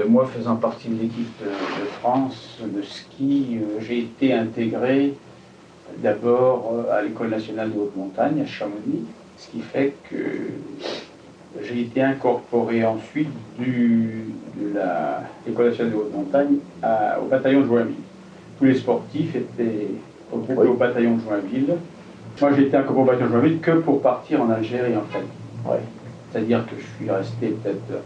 moi faisant partie de l'équipe de France de ski, j'ai été intégré d'abord à l'École nationale de haute montagne à Chamonix, ce qui fait que j'ai été incorporé ensuite de l'École nationale de haute montagne au bataillon de Joinville. Tous les sportifs étaient regroupés au bataillon de Joinville. Moi, j'ai été incorporé au bataillon de Joinville que pour partir en Algérie, en fait. C'est-à-dire que je suis resté peut-être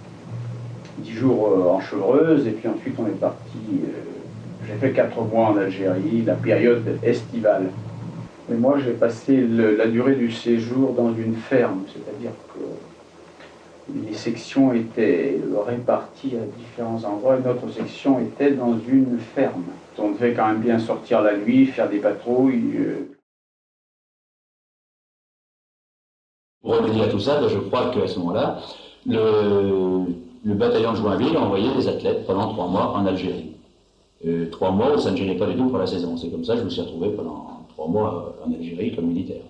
10 jours en Chevreuse, et puis ensuite on est parti. J'ai fait 4 mois en Algérie, la période estivale. Mais moi, j'ai passé la durée du séjour dans une ferme, c'est-à-dire que les sections étaient réparties à différents endroits, et notre section était dans une ferme. On devait quand même bien sortir la nuit, faire des patrouilles. Pour remédier à tout ça, je crois qu'à ce moment-là, le bataillon de Joinville a envoyé des athlètes pendant 3 mois en Algérie. 3 mois où ça ne gênait pas du tout pour la saison. C'est comme ça que je me suis retrouvé pendant 3 mois en Algérie comme militaire.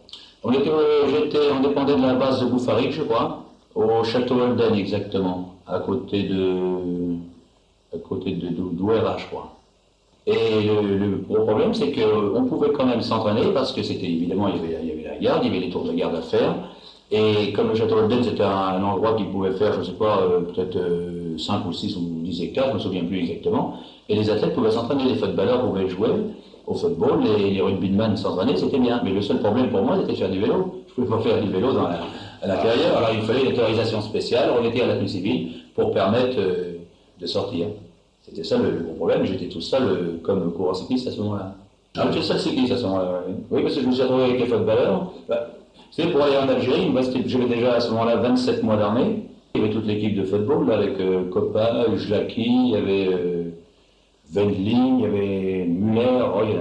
On dépendait de la base de Boufarik, je crois, au château Holden exactement, à côté d'Ouéra, je crois. Et le gros problème, c'est qu'on pouvait quand même s'entraîner parce que c'était évidemment, il y avait la garde, il y avait les tours de garde à faire. Et comme le château Holden, c'était un endroit qui pouvait faire, je ne sais pas, peut-être 5 ou 6 ou 10 hectares, je ne me souviens plus exactement. Et les athlètes pouvaient s'entraîner, les footballeurs pouvaient jouer au football, les rugbyman s'entraînaient, c'était bien. Mais le seul problème pour moi, c'était de faire du vélo. Je ne pouvais pas faire du vélo à l'intérieur. Alors il fallait une autorisation spéciale, remettre à la tenue civile, pour permettre de sortir. C'était ça le gros problème. J'étais tout seul comme coureur cycliste à ce moment-là. Ah, j'étais seul cycliste à ce moment-là, oui. Oui, parce que je me suis retrouvé avec les footballeurs. C'est pour aller en Algérie, j'avais déjà à ce moment-là 27 mois d'armée. Il y avait toute l'équipe de football, là, avec Coppa, Jlaki, il y avait Wendling, il y avait Muller, oh, il y en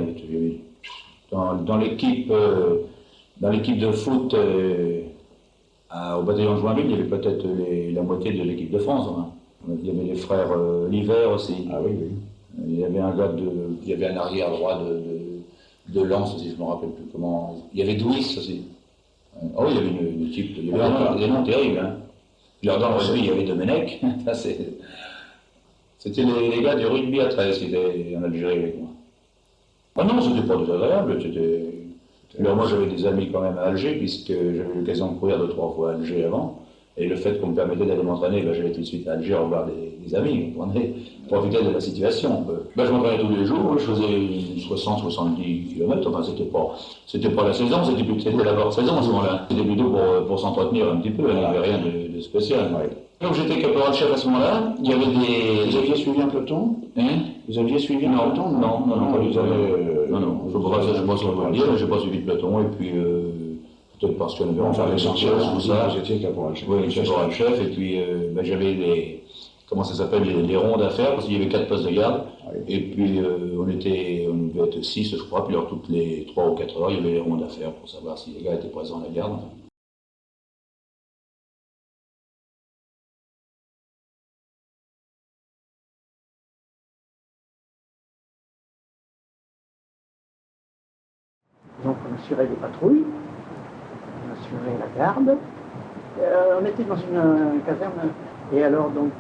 avait dans l'équipe de foot au bataillon de Joinville, il y avait peut-être la moitié de l'équipe de France. Hein. Il y avait les frères Liver aussi. Ah oui, oui. Il y avait il y avait un arrière droit de Lens aussi, je ne me rappelle plus comment. Il y avait Douis aussi. Oh, il y avait une équipe, il y avait des noms terribles. Hein. Dans le rugby, il y avait Domenech. C'était les gars du rugby à 13 qui étaient en Algérie avec moi. Ah non, c'était pas désagréable. Alors moi, j'avais des amis quand même à Alger, puisque j'avais eu l'occasion de courir 2 ou 3 fois à Alger avant. Et le fait qu'on me permettait d'aller m'entraîner, j'allais tout de suite à Alger revoir des amis. On profitait de la situation. Je m'entraînais tous les jours, je faisais 60-70 km. Enfin, c'était pas la saison, c'était la bonne saison à ce moment-là. C'était plutôt pour s'entretenir un petit peu, il n'y avait rien de spécial. Ouais. Donc j'étais caporal-chef à ce moment-là. Il y avait Vous aviez suivi un peloton? Vous aviez suivi un peloton? Non, pas du tout. Non, je n'ai pas suivi de peloton. Et puis, peut-être parce qu'on avait enfin l'essentiel, tout ça. Vous étiez caporal-chef. Oui, caporal-chef. Et puis, j'avais comment ça s'appelle, les rondes à faire, parce qu'il y avait 4 postes de garde. Oui. Et puis, on devait être 6, je crois. Puis, alors, toutes les 3 ou 4 heures, il y avait les rondes à faire pour savoir si les gars étaient présents à la garde. Donc on assurait les patrouilles, on assurait la garde. On était dans une caserne et alors donc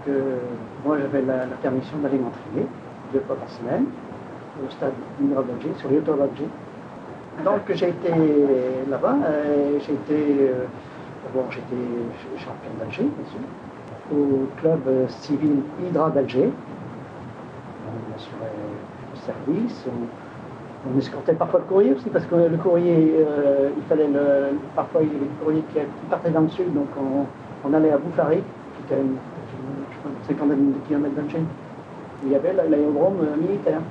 moi j'avais la permission d'aller m'entraîner 2 fois par semaine au stade Indra d'Alger, sur l'Yotor d'Alger. Donc j'ai été là-bas, j'étais champion d'Alger bien sûr, au club civil Hydra d'Alger. On assurait le service. On escortait parfois le courrier aussi, parce que le courrier, il fallait parfois il y avait le courrier qui partait dans le sud, donc on allait à Boufarik, qui était une cinquantaine de kilomètres d'Alger. Il y avait l'aérodrome militaire.